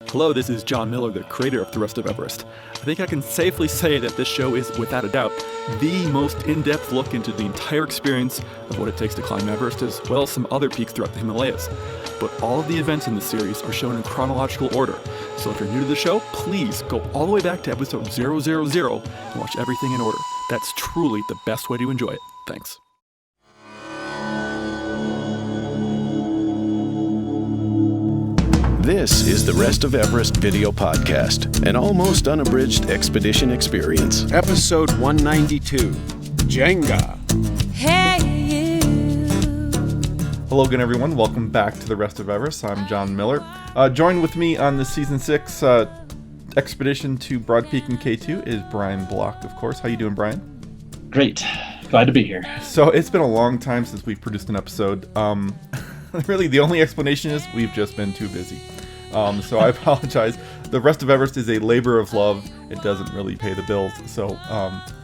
Hello, this is Jon Miller, the creator of The Rest of Everest. I think I can safely say that this show is, without a doubt, the most in-depth look into the entire experience of what it takes to climb Everest, as well as some other peaks throughout the Himalayas. But all of the events in the series are shown in chronological order, so if you're new to the show, please go all the way back to episode 000 and watch everything in order. That's truly the best way to enjoy it. Thanks. This is the Rest of Everest video podcast, an almost unabridged expedition experience. Episode 192, Jenga. Hey you. Hello again, everyone. Welcome back to the Rest of Everest. I'm Jon Miller. Joined with me on the Season 6 expedition to Broad Peak and K2 is Brian Block, of course. How you doing, Brian? Great. Glad to be here. So it's been a long time since we've produced an episode. Really, the only explanation is we've just been too busy. So I apologize. The Rest of Everest is a labor of love. It doesn't really pay the bills. So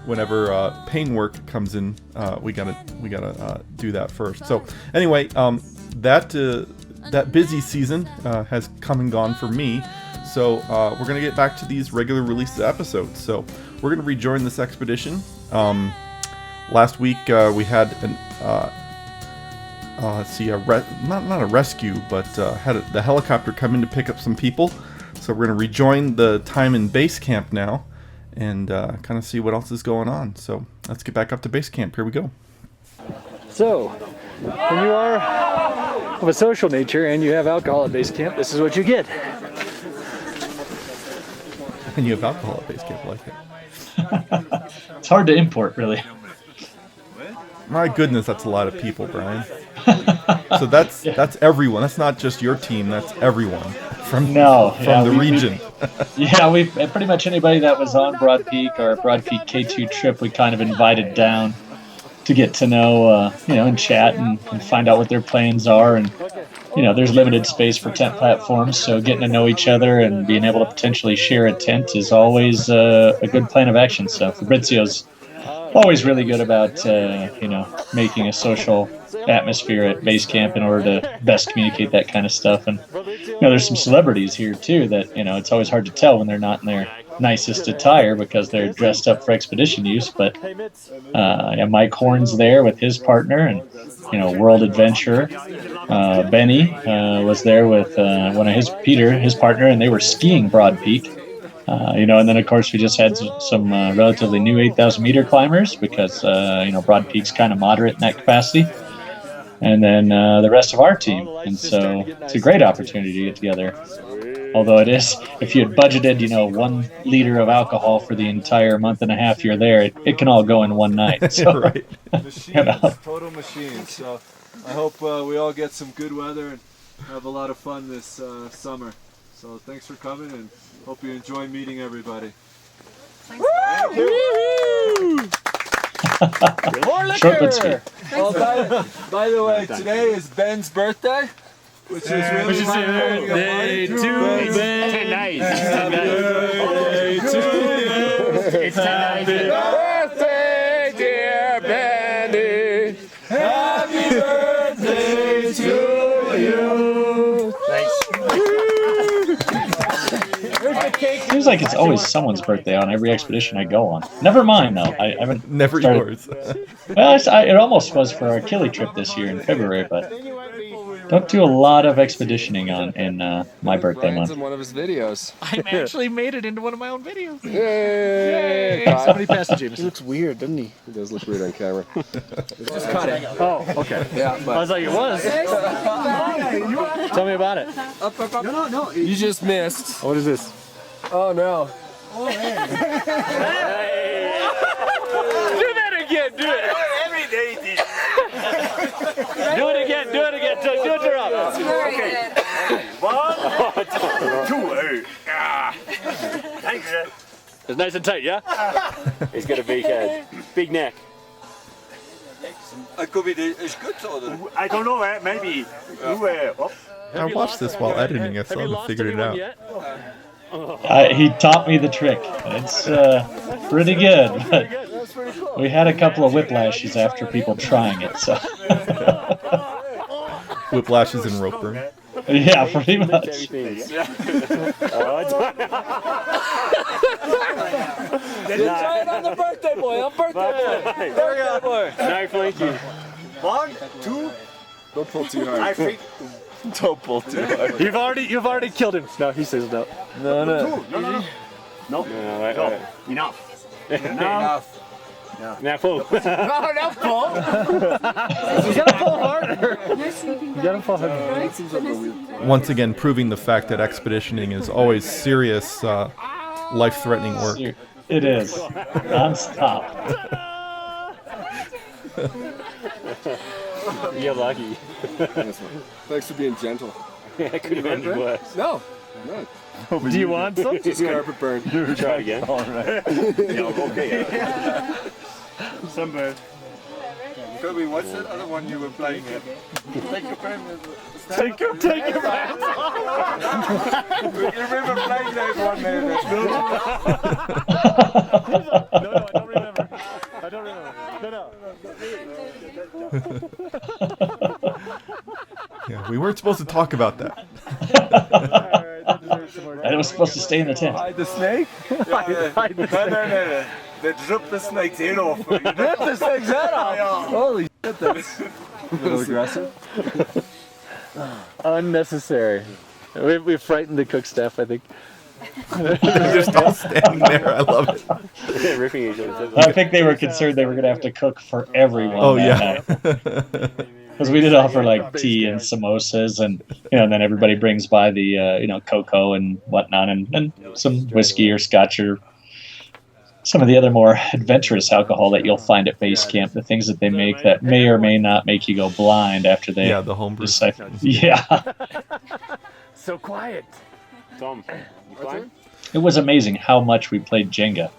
whenever pain work comes in, we gotta do that first. So anyway, that busy season has come and gone for me. So we're gonna get back to these regular release episodes. So we're gonna rejoin this expedition. Last week we had an not a rescue, but had the helicopter come in to pick up some people. So we're going to rejoin the time in base camp now and kind of see what else is going on. So let's get back up to base camp. Here we go. So, when you are of a social nature and you have alcohol at base camp, this is what you get. And you have alcohol at base camp, I like it. It's hard to import, really. My goodness, that's a lot of people, Brian. So that's everyone. That's not just your team. That's everyone from the region. We pretty much anybody that was on Broad Peak or Broad Peak K2 trip, we kind of invited down to get to know, and chat and find out what their plans are. And there's limited space for tent platforms, so getting to know each other and being able to potentially share a tent is always a good plan of action. So Fabrizio's always really good about making a social atmosphere at base camp in order to best communicate that kind of stuff. And there's some celebrities here too that it's always hard to tell when they're not in their nicest attire because they're dressed up for expedition use. But Mike Horn's there with his partner, and world adventurer Benny was there with one of his partner, and they were skiing Broad Peak. And then of course we just had some relatively new 8,000 meter climbers because Broad Peak's kind of moderate in that capacity, and then the rest of our team. And so it's a great opportunity to get together. Although it is, if you had budgeted 1 liter of alcohol for the entire month and a half you're there, it can all go in one night. So, right. Machines, total machines. So I hope we all get some good weather and have a lot of fun this summer. So thanks for coming, and hope you enjoy meeting everybody. Thanks. Thank you. More liquor! Short but sweet. Well, by the way, today is Ben's birthday, which is really my birthday to Ben. Tonight. Happy birthday to you. It's happy birthday, dear Benny. Happy birthday to you. Seems like it's always someone's birthday on every expedition I go on. Never mine though. I haven't. Never yours. Well, it almost was for our Achille trip this year in February, but don't do a lot of expeditioning in my birthday month. In one of his videos. I actually made it into one of my own videos. Yay! Somebody pass it, James. He looks weird, doesn't he? He does look weird on camera. Just cut it. Oh, okay. Yeah, I was like, it was. Tell me about it. No. You just missed. What is this? Oh no. Do that again. Do it. Every day, Do it again. Do it to Rob. Okay. 1, 2, Thanks, sir. It's nice and tight, yeah? He's got a big head, big neck. It could be it's good or I don't know, maybe. I watched this while editing it, so I haven't figured it out. He taught me the trick. It's pretty good, but we had a couple of whiplashes after people trying it. So Whiplashes and rope burn. Yeah, pretty much. Try it on the birthday boy. I'm birthday boy. Birthday boy. No, thank you. 1, 2. Don't pull too hard. I think. Don't pull too hard. You've already killed him. No, he says no. No. No, wait. Enough. Enough. Now pull. No, pull. You gotta pull harder. You gotta pull harder. Once again, proving the fact that expeditioning is always serious, life-threatening work. It is. Non-stop. You're lucky. Thanks for being gentle. Yeah, it could have been worse. No. Do you want some? Just carpet burn. Try it again. Yeah, okay. Sunburn. Kobe, what's that other one you were playing at? Take your pen. Take your hands off. You remember playing that one, man? No, I don't remember. No. Yeah, we weren't supposed to talk about that. And it was supposed to stay in the tent. Hide the snake? No. They drop the snake's head off. Rip the snake's head off. Holy shit, that's a little aggressive. Unnecessary. We frightened the cook staff, I think. They're just all standing there. I love it. Yeah, ripping each other. I think they were concerned they were going to have to cook for everyone. Oh, that yeah. Because we did offer like tea and samosas, and and then everybody brings by the cocoa and whatnot, and some whiskey or scotch or some of the other more adventurous alcohol that you'll find at base camp. The things that they make that may or may not make you go blind after they the homebrew. Yeah. So quiet. Tom, you playing? It was amazing how much we played Jenga.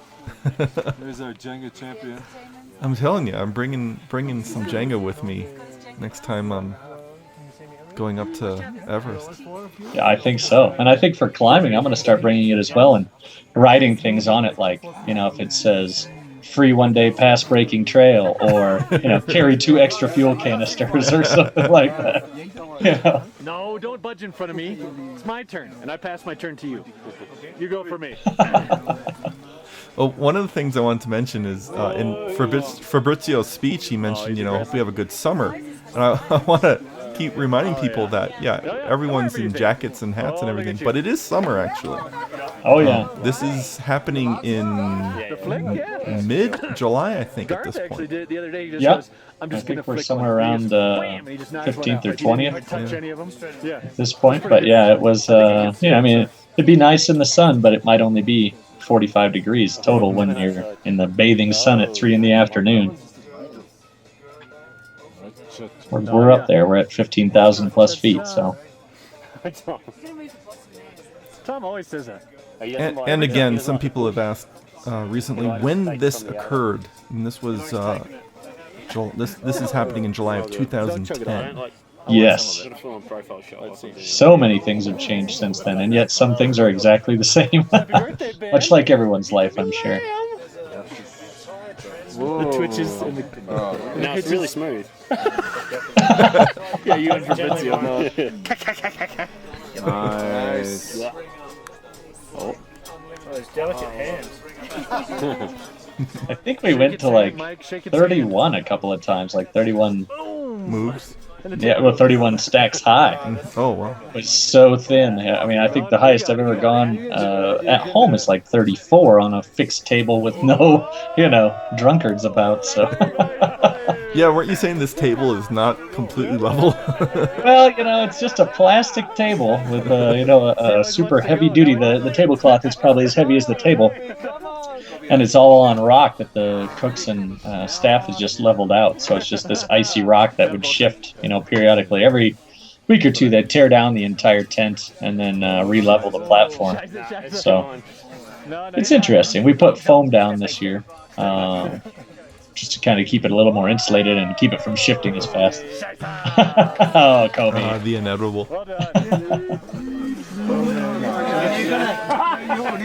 There's our Jenga champion. I'm telling you, I'm bringing some Jenga with me next time I'm going up to Everest. Yeah, I think so. And I think for climbing, I'm going to start bringing it as well and writing things on it, like, if it says free 1-day pass breaking trail, or, carry 2 extra fuel canisters or something like that. No, don't budge in front of me. It's my turn, and I pass my turn to you. You go for me. Well, one of the things I wanted to mention is in Fabrizio's speech, he mentioned, hope we have a good summer. And I want to keep reminding people that, everyone's in jackets and hats and everything, but it is summer, actually. Oh, yeah. This is happening in mid-July, I think, at this point. The other day, he just Yep. goes, I'm I just think gonna we're flick somewhere one. around He just, bam, and he just knocks one 15th out. or Like, he didn't even 20th. touch any of them. Yeah. At this point. But yeah, it was, it'd be nice in the sun, but it might only be 45 degrees total when you're in the bathing sun at 3 in the afternoon. We're up there. We're at 15,000 plus feet, so. Tom always says that. And again, some people have asked recently when this occurred. And this was this is happening in July of 2010. Yes. So many things have changed since then, and yet some things are exactly the same. Much like everyone's life, I'm sure. The twitches and the... Now it's really smooth. Yeah, you and Fabrizio. Nice. Oh. Those delicate hands. I think we went to like 31 a couple of times, like 31 Moves. Yeah, well, 31 stacks high. Oh, wow. It was so thin. I mean, I think the highest I've ever gone at home is like 34 on a fixed table with no, drunkards about. So. Yeah, weren't you saying this table is not completely level? Well, it's just a plastic table with, a super heavy duty. The tablecloth is probably as heavy as the table. And it's all on rock that the cooks and staff has just leveled out. So it's just this icy rock that would shift, periodically. Every week or two, they'd tear down the entire tent and then re-level the platform. So it's interesting. We put foam down this year just to kind of keep it a little more insulated and keep it from shifting as fast. Oh, Kobe. The inevitable.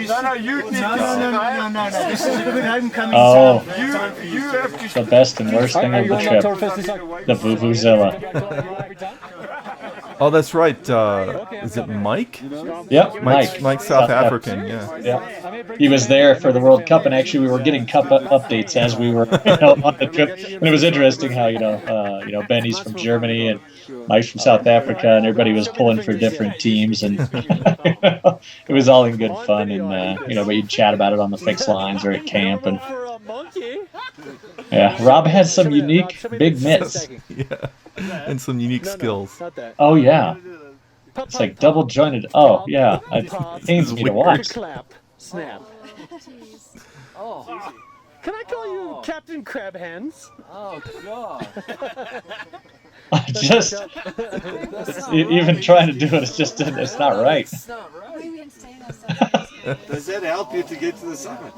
No, you need No. This is a good homecoming. Oh, You have to. the best and worst thing of the trip. The Vuvuzela. Oh, that's right. Is it Mike? Yep, Mike, South African. Yeah. Yeah, he was there for the World Cup, and actually we were getting cup updates as we were on the trip. And it was interesting how Benny's from Germany and Mike's from South Africa, and everybody was pulling for different teams, and it was all in good fun. And we'd chat about it on the fixed lines or at camp, and yeah, Rob has some unique big mitts. Yeah, and some unique skills. Oh yeah. It's like double jointed. Oh yeah, it pains me to watch. Clap, snap. Oh, can I call you Captain Crab Hands? Oh god. Just even trying to do it, it's not right. Does that help you to get to the summit?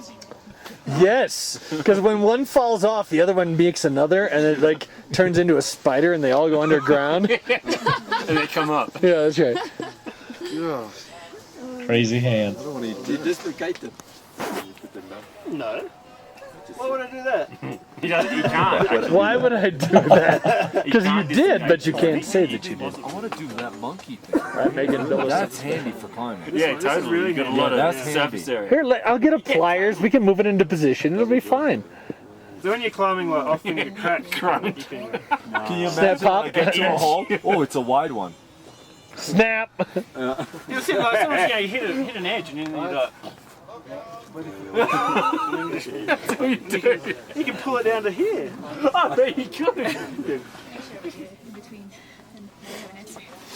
Yes, because when one falls off, the other one makes another, and it like turns into a spider, and they all go underground. And they come up. Yeah, that's right. Yeah. Crazy hands. You just forget them. No. Why would I do that? He can't. Why would I do that? Because you did, but you can't say that you did. I want to do that monkey thing. Right, Megan, That's handy for climbing. Yeah, totally. Really got a lot of surface area. Here, I'll get a pliers. We can move it into position. It'll be fine. So when you're climbing, like often you crack. Can you Snap imagine up. I get to a hole? Oh, it's a wide one. Snap. You'll see, like sometimes you hit an edge, and then you're like. That's what you do. You can pull it down to here. Oh, there you go.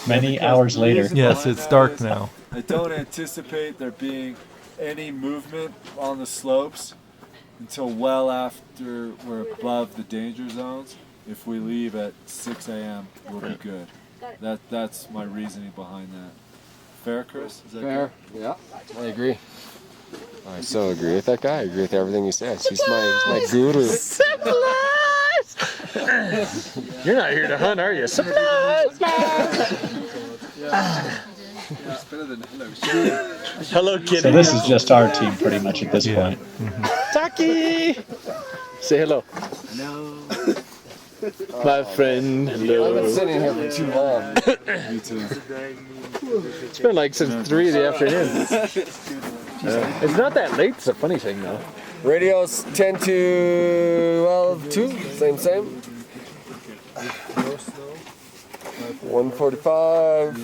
Many hours later. Yes, it's dark now. I don't anticipate there being any movement on the slopes until well after we're above the danger zones. If we leave at 6 a.m., we'll be good. That's my reasoning behind that. Fair, Chris? Is that fair? Good? Yeah, I agree. I so agree with that guy. I agree with everything he says. He's my guru. Supplies! You're not here to hunt, are you? Supplies! Hello, kitty. So this is just our team pretty much at this point. Taki! Say hello. No. My friend, hello. I've been sitting here for too long. Me too. It's been like since 3 in the afternoon. It's not that late. It's a funny thing, though. Radio's 10 to 2, same. 1:45.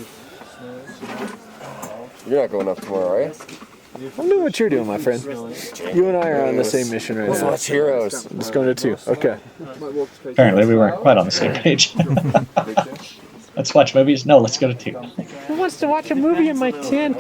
You're not going up tomorrow, are you? I'm doing what you're doing, my friend. You and I are on the same mission right Let's now. watch Heroes. Let's go to 2. Okay. Apparently we weren't quite on the same page. Let's watch movies? No, let's go to 2. Who wants to watch a movie in my tent?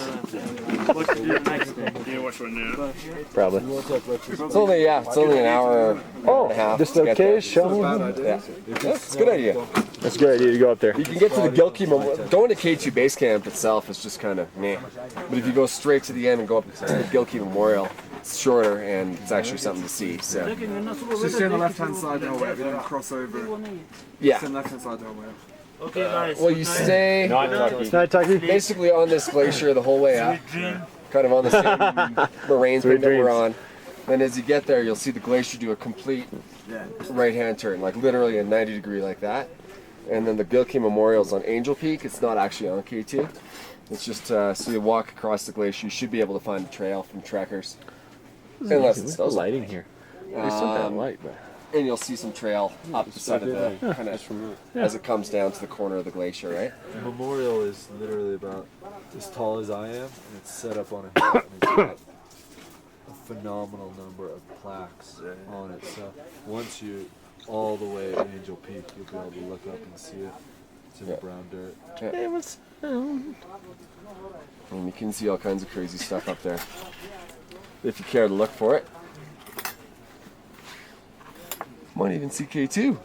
Probably. It's only an hour and a half. Just to get okay, there. show Yeah. It's a good idea. That's a good idea to go up there. You can get to the Gilkey Memorial. Going to K2 base camp itself is just kind of meh. But if you go straight to the end and go up to the Gilkey Memorial, it's shorter and it's actually something to see. So stay on the left-hand side or whatever, then cross over. yeah. Stay on the left-hand side or whatever. Okay, nice. Well, you stay basically on this glacier the whole way up, kind of on the same moraine thing that we're on. Then as you get there, you'll see the glacier do a complete right-hand turn, like literally a 90-degree like that. And then the Gilkey Memorial's on Angel Peak. It's not actually on K2. It's just so you walk across the glacier. You should be able to find a trail from trekkers. Unless it's still lighting here. It's not that light, but. And you'll see some trail up the side of the kind of as it comes down to the corner of the glacier, right? The memorial is literally about as tall as I am, and it's set up on a hill, and it's got a phenomenal number of plaques on it. So once you're all the way at Angel Peak, you'll be able to look up and see it. It's in the brown dirt. And you can see all kinds of crazy stuff up there. If you care to look for it. Might even see K2,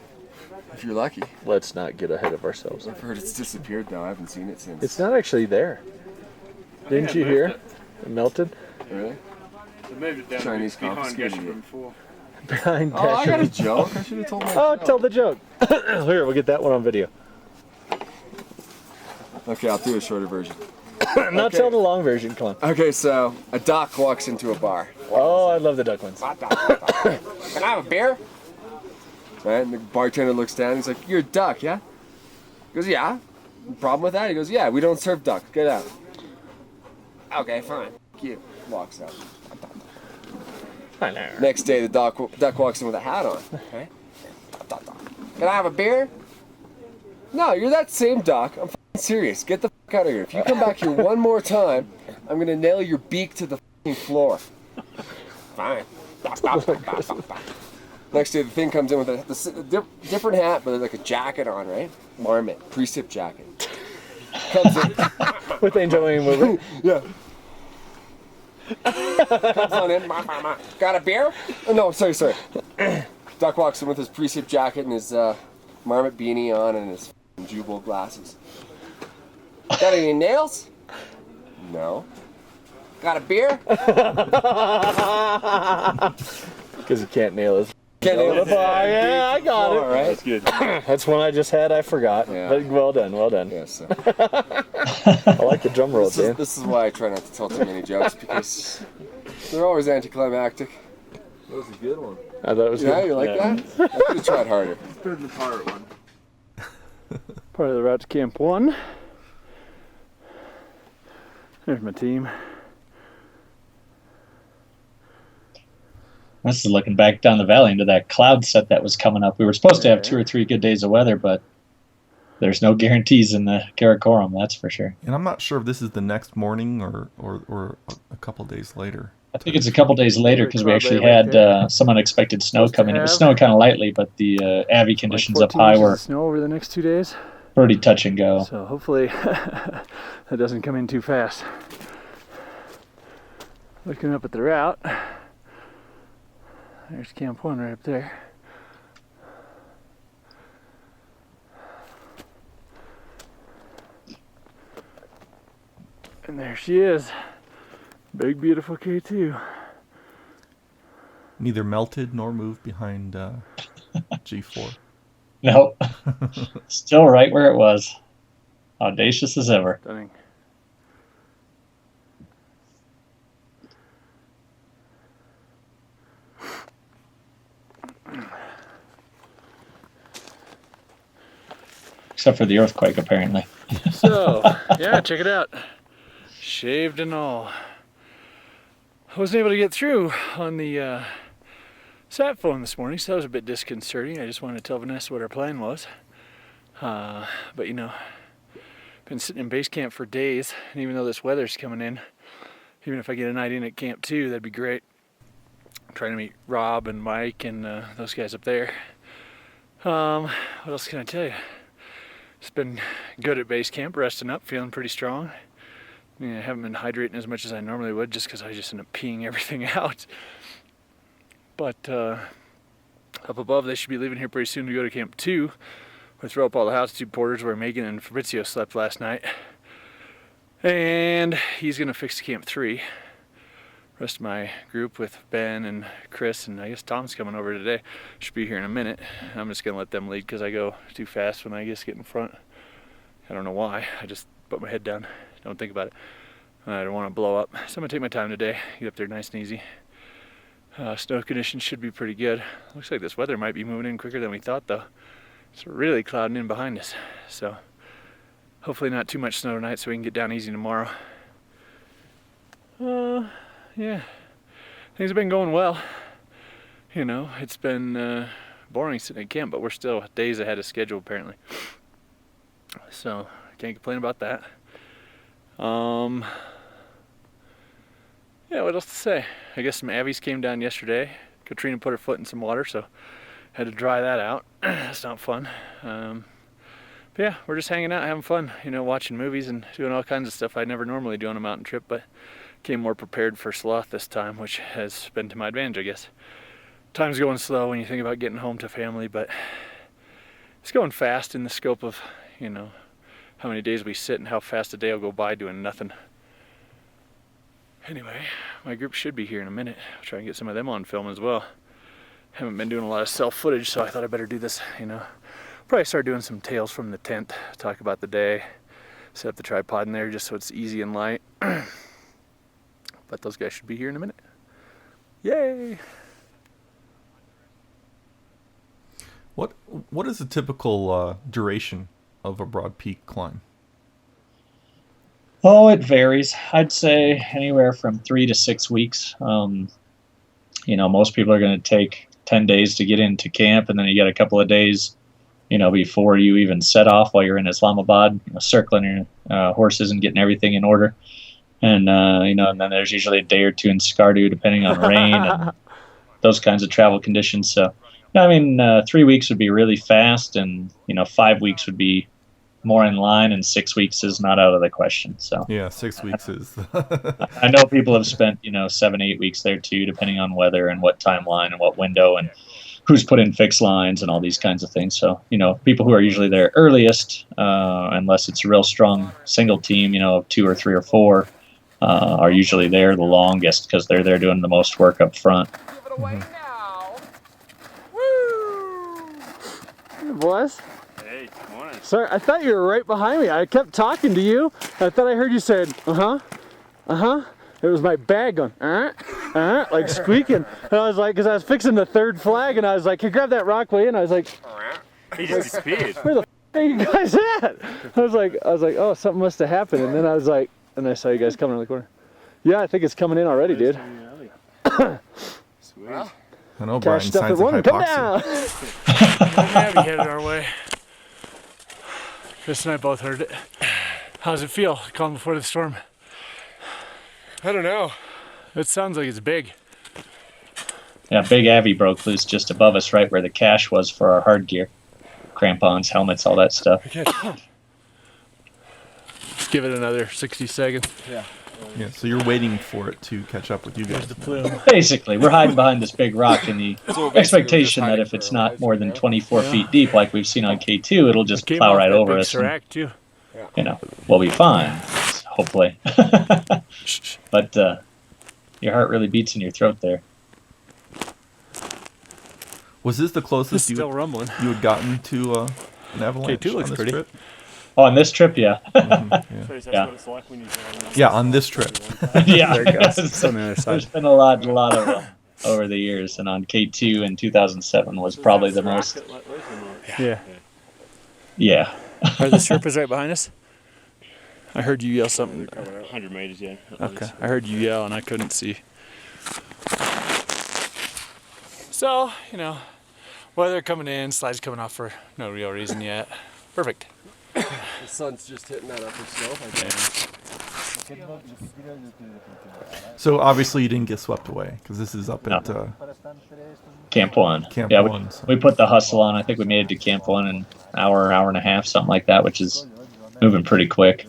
if you're lucky. Let's not get ahead of ourselves. I've heard it's disappeared though. I haven't seen it since. It's not actually there. Didn't you hear? It melted. Really? They moved it down Chinese behind confiscated Gasher it. Room 4. Behind Oh, I got a Dasher. joke. I should have told my Oh, joke. tell the joke. Here, we'll get that one on video. Okay, I'll do a shorter version. Not tell the long version, come on. Okay, so a duck walks into a bar. Oh, I love the duck ones. Can I have a beer? Right, and the bartender looks down. He's like, "You're a duck, yeah?" He goes, "Yeah." problem with that? He goes, yeah, we don't serve duck. Get out. Okay, fine. Cute. Walks out. Next day, the duck walks in with a hat on. Okay. Can I have a beer? No, you're that same duck. I'm f***ing serious. Get the f*** out of here. If you come back here one more time, I'm gonna nail your beak to the f***ing floor. Fine. Next day, the thing comes in with a different hat, but like a jacket on, right? Marmot, precip jacket. Comes in. With Angel Wing movie. Yeah. Comes on in. Got a beer? Oh, no, sorry. Duck walks in with his precip jacket and his marmot beanie on and his Jubal glasses. Got any nails? No. Got a beer? Because you can't nail it. Can't nail it. Yeah, I got it. All right. That's good. That's one I just had. I forgot. Yeah. But well done. Yes. I like the drum roll, Dan. This is why I try not to tell too many jokes, because they're always anticlimactic. That was a good one. I thought it was Yeah, good. you like that? I could have tried harder. It's better than the pirate one. Part of the route to Camp 1. There's my team. This is looking back down the valley into that cloud set that was coming up. We were supposed to have 2 or 3 good days of weather, but there's no guarantees in the Karakoram, that's for sure. And I'm not sure if this is the next morning or a couple days later. I think it's a couple days later because we actually had some unexpected snow come in. It was snowing kind of lightly, but the Avi conditions up high were snow over the next 2 days. pretty touch and go. So hopefully that doesn't come in too fast. Looking up at the route. There's Camp 1 right up there. And there she is. Big, beautiful K2. Neither melted nor moved behind G4. Nope. Still right where it was. Audacious as ever. Stunning. Except for the earthquake, apparently. So, yeah, check it out. Shaved and all. I wasn't able to get through on the sat phone this morning, so that was a bit disconcerting. I just wanted to tell Vanessa what our plan was. But you know, been sitting in base camp for days, and even though this weather's coming in, even if I get a night in at Camp 2, that'd be great. I'm trying to meet Rob and Mike and those guys up there. What else can I tell you? It's been good at base camp, resting up, feeling pretty strong. I haven't been hydrating as much as I normally would just because I just end up peeing everything out. But up above, they should be leaving here pretty soon to go to Camp 2. We throw up all the altitude porters where Megan and Fabrizio slept last night. And he's going to fix Camp 3. Rest of my group with Ben and Chris, and I guess Tom's coming over today. Should be here in a minute. I'm just going to let them lead because I go too fast when I just get in front. I don't know why. I just put my head down. Don't think about it. I don't want to blow up. So I'm going to take my time today. Get up there nice and easy. Snow conditions should be pretty good. Looks like this weather might be moving in quicker than we thought, though. It's really clouding in behind us. So hopefully not too much snow tonight so we can get down easy tomorrow. Yeah, things have been going well. You know, it's been boring sitting at camp, but we're still days ahead of schedule apparently. So can't complain about that. Yeah, what else to say? I guess some Avies came down yesterday. Katrina put her foot in some water, so had to dry that out. That's not fun. But yeah, we're just hanging out, having fun, you know, watching movies and doing all kinds of stuff I'd never normally do on a mountain trip, but came more prepared for sloth this time, which has been to my advantage, I guess. Time's going slow when you think about getting home to family, but it's going fast in the scope of, you know, how many days we sit and how fast a day will go by doing nothing. Anyway, my group should be here in a minute. I'll try and get some of them on film as well. Haven't been doing a lot of self footage, so I thought I better do this, you know. Probably start doing some tales from the tent, talk about the day, set up the tripod in there just so it's easy and light. But those guys should be here in a minute. Yay! What is the typical duration of a Broad Peak climb? Oh, it varies. I'd say anywhere from 3 to 6 weeks. Most people are going to take 10 days to get into camp, and then you get a couple of days, before you even set off while you're in Islamabad, circling your horses and getting everything in order. And, and then there's usually a day or two in Skardu, depending on rain and those kinds of travel conditions. So, 3 weeks would be really fast, and, 5 weeks would be more in line, and 6 weeks is not out of the question. So yeah, 6 weeks is. I know people have spent 7, 8 weeks there too, depending on weather and what timeline and what window and who's put in fixed lines and all these kinds of things. So people who are usually there earliest, unless it's a real strong single team, of 2 or 3 or 4, are usually there the longest because they're there doing the most work up front. Boys? Hey, morning. Sorry, I thought you were right behind me. I kept talking to you. I thought I heard you said, It was my bag going, like squeaking. And I was like, because I was fixing the third flag, and I was like, here, grab that rock way. And I was like, He just disappeared. where the are you guys at? I was like, oh, something must have happened. And then I was like, and I saw you guys coming around the corner. Yeah, I think it's coming in already, dude. Sweet. I know Brian Cash stuff at signs of one. Come hypoxia. down. Heavy headed our way. Chris and I both heard it. How does it feel, calm before the storm? I don't know. It sounds like it's big. Yeah, big Avi broke loose just above us, right where the cache was for our hard gear. Crampons, helmets, all that stuff. Let's give it another 60 seconds. Yeah, so you're waiting for it to catch up with you guys. The plume. Basically, we're hiding behind this big rock in the expectation that if it's not more than 24 feet deep, like we've seen on K2, it'll just plow right over us. And, too. we'll be fine, hopefully. But your heart really beats in your throat there. Was this the closest Still rumbling. you had gotten to an avalanche K2 looks on this pretty. trip? Oh, on this trip, yeah. Yeah, on this trip. Yeah. There it goes. It's on the other side. There's been a lot of them over the years, and on K2 in 2007 was probably the most. Yeah. Yeah. Are the Sherpas right behind us? I heard you yell something. 100 meters, yeah. Okay. I heard you yell and I couldn't see. So, weather coming in, slides coming off for no real reason yet. Perfect. The sun's just hitting that upper slope, I guess. So obviously you didn't get swept away because this is up at Camp 1. Camp yeah, 1. We put the hustle on. I think we made it to Camp 1 in an hour and a half, something like that, which is moving pretty quick.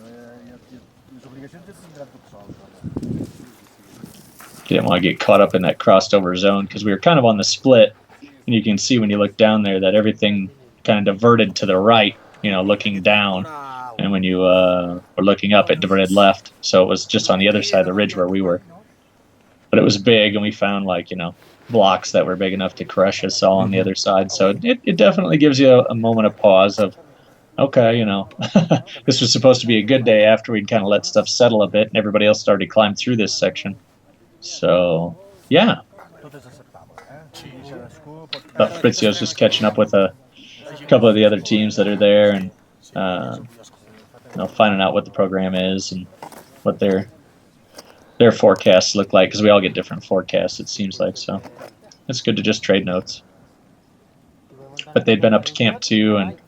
Didn't want to get caught up in that crossed over zone because we were kind of on the split, and you can see when you look down there that everything kind of diverted to the right, looking down, and when you were looking up, it diverted left. So it was just on the other side of the ridge where we were. But it was big, and we found blocks that were big enough to crush us all on the other side. So it definitely gives you a moment of pause of, okay, this was supposed to be a good day after we'd kind of let stuff settle a bit, and everybody else started to climb through this section. So, yeah. Fritzio's just catching up with a couple of the other teams that are there and, finding out what the program is and what their forecasts look like, because we all get different forecasts, it seems like. So it's good to just trade notes. But they'd been up to Camp 2, and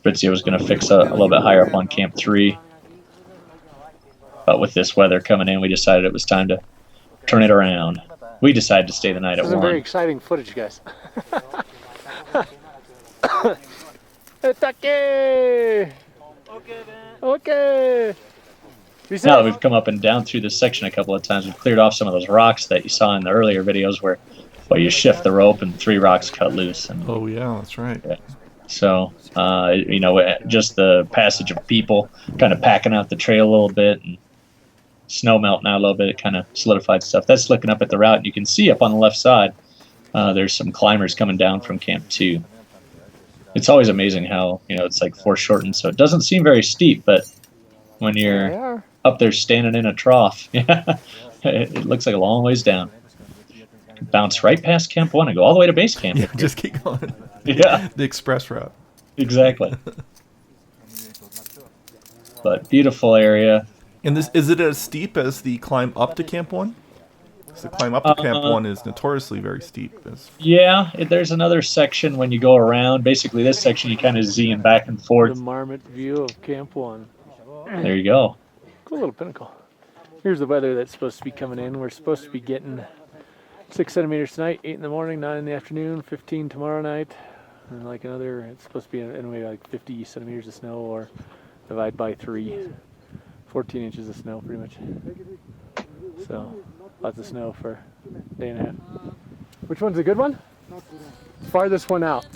Fritzio was going to fix a little bit higher up on Camp 3. But with this weather coming in, we decided it was time to turn it around. We decided to stay the night at 1. Very exciting footage, guys. Okay. Okay. Now that we've come up and down through this section a couple of times, we've cleared off some of those rocks that you saw in the earlier videos where you shift the rope and 3 rocks cut loose. And, oh, yeah, that's right. Yeah. So, just the passage of people kind of packing out the trail a little bit and snow melting out a little bit, it kind of solidified stuff. That's looking up at the route, and you can see up on the left side, there's some climbers coming down from Camp 2. It's always amazing how, it's like foreshortened, so it doesn't seem very steep, but when you're up there standing in a trough, it looks like a long ways down. Bounce right past Camp 1 and go all the way to base camp. Yeah, just keep going. Yeah. The express route. Exactly. but beautiful area. And is it as steep as the climb up to Camp 1? Because the climb up to Camp 1 is notoriously very steep. Yeah, there's another section when you go around. Basically, this section you kind of Z-ing back and forth. The Marmot view of Camp 1. There you go. Cool little pinnacle. Here's the weather that's supposed to be coming in. We're supposed to be getting 6 centimeters tonight, 8 in the morning, 9 in the afternoon, 15 tomorrow night, and like another, it's supposed to be anyway like 50 centimeters of snow, or divide by 3, 14 inches of snow pretty much. So lots of snow for a day and a half. Which one's a good one? Farthest one out.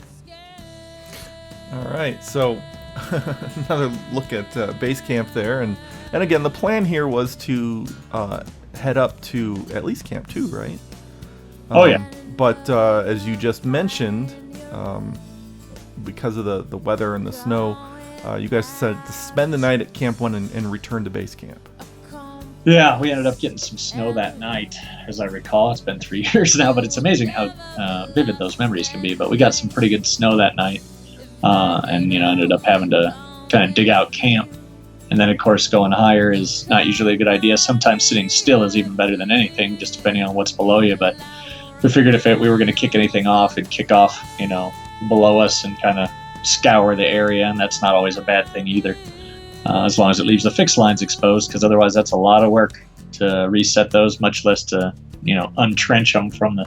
All right, so another look at base camp there, and again, the plan here was to head up to at least Camp 2, right? Oh yeah. But as you just mentioned, because of the weather and the snow, you guys decided to spend the night at Camp 1 and return to base camp. Yeah, we ended up getting some snow that night, as I recall. It's been 3 years now, but it's amazing how vivid those memories can be. But we got some pretty good snow that night, and ended up having to kind of dig out camp. And then, of course, going higher is not usually a good idea. Sometimes sitting still is even better than anything, just depending on what's below you. But we figured if we were going to kick anything off, it'd kick off, below us and kind of scour the area, and that's not always a bad thing either. As long as it leaves the fixed lines exposed, because otherwise that's a lot of work to reset those, much less to, untrench them from the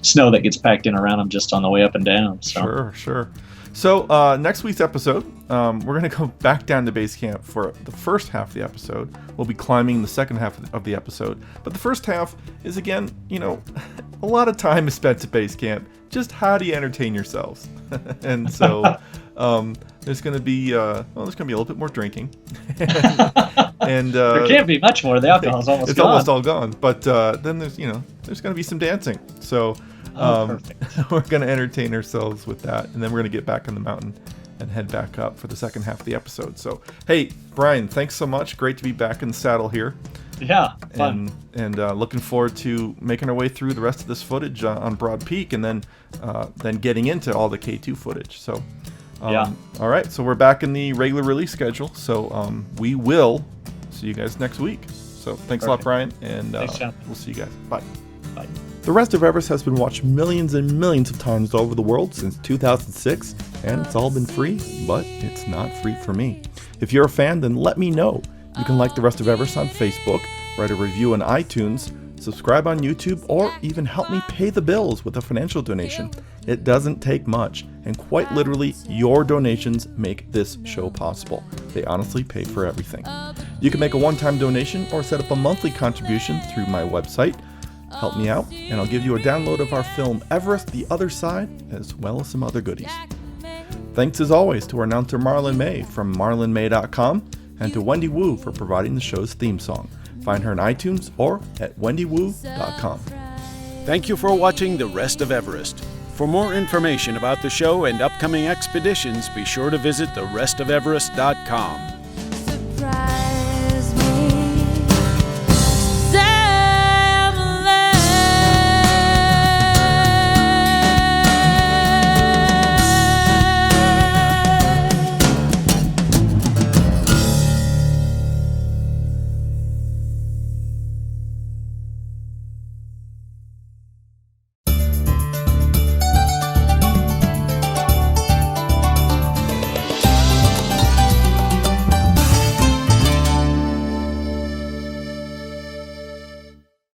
snow that gets packed in around them just on the way up and down. So. Sure. So next week's episode, we're going to go back down to base camp for the first half of the episode. We'll be climbing the second half of the episode. But the first half is, again, a lot of time is spent at base camp. Just how do you entertain yourselves? And so there's going to be a little bit more drinking. and there can't be much more. The alcohol's almost gone. Almost all gone. But then there's going to be some dancing. So we're going to entertain ourselves with that. And then we're going to get back on the mountain and head back up for the second half of the episode. So, hey, Brian, thanks so much. Great to be back in the saddle here. Yeah, fun. And looking forward to making our way through the rest of this footage on Broad Peak, and then getting into all the K2 footage. So, yeah. All right, so we're back in the regular release schedule. So we will see you guys next week. So thanks a lot, Brian, and thanks, John. We'll see you guys. Bye. Bye. The Rest of Everest has been watched millions and millions of times all over the world since 2006, and it's all been free, but it's not free for me. If you're a fan, then let me know. You can like The Rest of Everest on Facebook, write a review on iTunes, subscribe on YouTube, or even help me pay the bills with a financial donation. It doesn't take much, and quite literally, your donations make this show possible. They honestly pay for everything. You can make a one-time donation or set up a monthly contribution through my website. Help me out, and I'll give you a download of our film Everest, The Other Side, as well as some other goodies. Thanks as always to our announcer Marlon May from marlonmay.com, and to Wendy Wu for providing the show's theme song. Find her on iTunes or at wendywoo.com. Thank you for watching The Rest of Everest. For more information about the show and upcoming expeditions, be sure to visit therestofeverest.com.